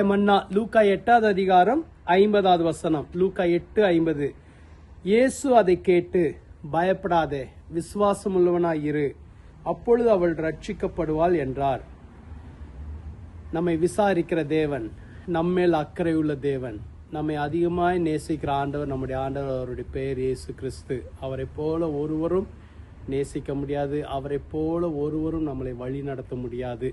மன்னா. லூக்கா 8வது அதிகாரம் 50வது வசனம். லூக்கா 8:50. இயேசு அதை கேட்டு, பயப்படாதே, விசுவாசம் உள்ளவனாய் இரு, அப்பொழுது அவள் ரட்சிக்கப்படுவாள் என்றார். நம்மை விசாரிக்கிற தேவன், நம்மேல் அக்கறை உள்ள தேவன், நம்மை அதிகமாய் நேசிக்கிற ஆண்டவர், நம்முடைய ஆண்டவர், அவருடைய பெயர் இயேசு கிறிஸ்து. அவரை போல ஒருவரும் நேசிக்க முடியாது, அவரை போல ஒருவரும் நம்மளை வழி நடத்த முடியாது.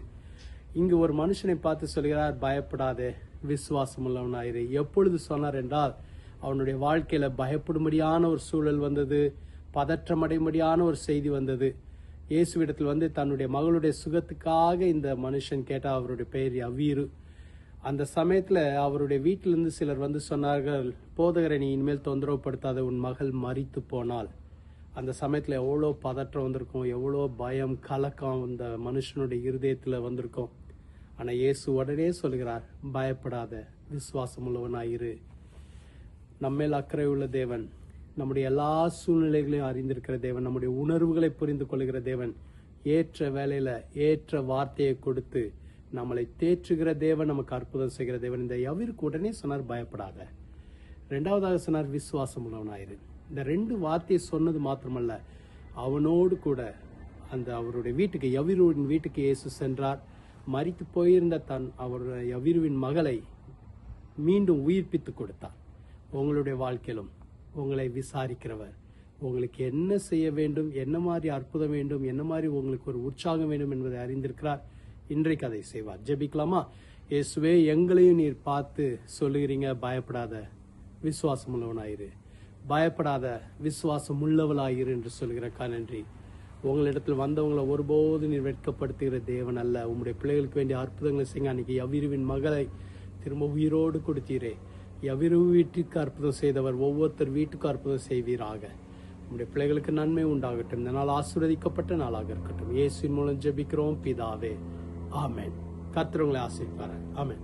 இங்கு ஒரு மனுஷனை பார்த்து சொல்கிறார், பயப்படாதே, விசுவாசம் உள்ளவனாயிரு. எப்பொழுது சொன்னார் என்றால், அவனுடைய வாழ்க்கையில பயப்படும்படியான ஒரு சூழல் வந்தது, பதற்றமடையும்படியான ஒரு செய்தி வந்தது. இயேசுவிடத்தில் தன்னுடைய மகளுடைய சுகத்துக்காக இந்த மனுஷன் கேட்டால், அவருடைய பெயர் யவீரு. அந்த சமயத்துல அவருடைய வீட்டிலிருந்து சிலர் சொன்னார்கள், போதகரை நீ இனிமேல் தொந்தரவுப்படுத்தாத, உன் மகள் மரித்து போனாள். அந்த சமயத்துல எவ்வளோ பதற்றம் வந்திருக்கும், எவ்வளோ பயம், கலக்கம் அந்த மனுஷனுடைய இருதயத்துல வந்திருக்கும். ஆனா இயேசு உடனே சொல்கிறார், பயப்படாத, விசுவாசம் உள்ளவனாயிரு. நம்மேல் அக்கறை உள்ள தேவன், நம்முடைய எல்லா சூழ்நிலைகளையும் அறிந்திருக்கிற தேவன், நம்முடைய உணர்வுகளை புரிந்து கொள்கிற தேவன், ஏற்ற வேலையில ஏற்ற வார்த்தையை கொடுத்து நம்மளை தேற்றுகிற தேவன், நமக்கு அற்புதம் செய்கிற தேவன். இந்த யவீருக்கு உடனே சொன்னார், பயப்படாத. ரெண்டாவதாக சொன்னார், விசுவாசம் உள்ளவனாயிரு. இந்த 2 வார்த்தையை சொன்னது மாத்திரமல்ல, அவனோடு கூட அவருடைய வீட்டுக்கு, யவீருவின் வீட்டுக்கு இயேசு சென்றார். மரித்து போயிருந்த யவீருவின் மகளை மீண்டும் உயிர்ப்பித்து கொடுத்தார். உங்களுடைய வாழ்க்கையிலும் உங்களை விசாரிக்கிறவர், உங்களுக்கு என்ன செய்ய வேண்டும், என்ன மாதிரி அற்புதம் வேண்டும், என்ன மாதிரி உங்களுக்கு ஒரு உற்சாகம் வேண்டும் என்பதை அறிந்திருக்கிறார். இன்றைக்கு அதை செய்வார். ஜெபிக்கலாமா? இயேசுவே, எங்களையும் நீர் பார்த்து சொல்லுகிறீங்க, பயப்படாத, விசுவாசம் உள்ளவனாயிரு, பயப்படாத, விசுவாசம் உள்ளவளாயிரு என்று சொல்கிறக்கா நன்றி. உங்களிடத்தில் வந்தவங்களை ஒருபோது நீர் வெட்கப்படுத்துகிற தேவன் அல்ல. உங்களுடைய பிள்ளைகளுக்கு வேண்டிய அற்புதங்களை செய்யுங்க. அன்னைக்கு யவீருவின் மகளை திரும்ப உயிரோடு கொடுத்தீரே. யவீரு வீட்டுக்கு அற்புதம் செய்தவர், ஒவ்வொருத்தர் வீட்டுக்கு அற்புதம் செய்வீராக. உங்களுடைய பிள்ளைகளுக்கு நன்மை உண்டாகட்டும். இந்த நாள் ஆசீர்வதிக்கப்பட்ட நாளாக இருக்கட்டும். இயேசுவின் மூலம் ஜெபிக்கிறோம் பிதாவே, ஆமென். கர்த்தர் உங்களை ஆசீர்வதிப்பார். ஆமென்.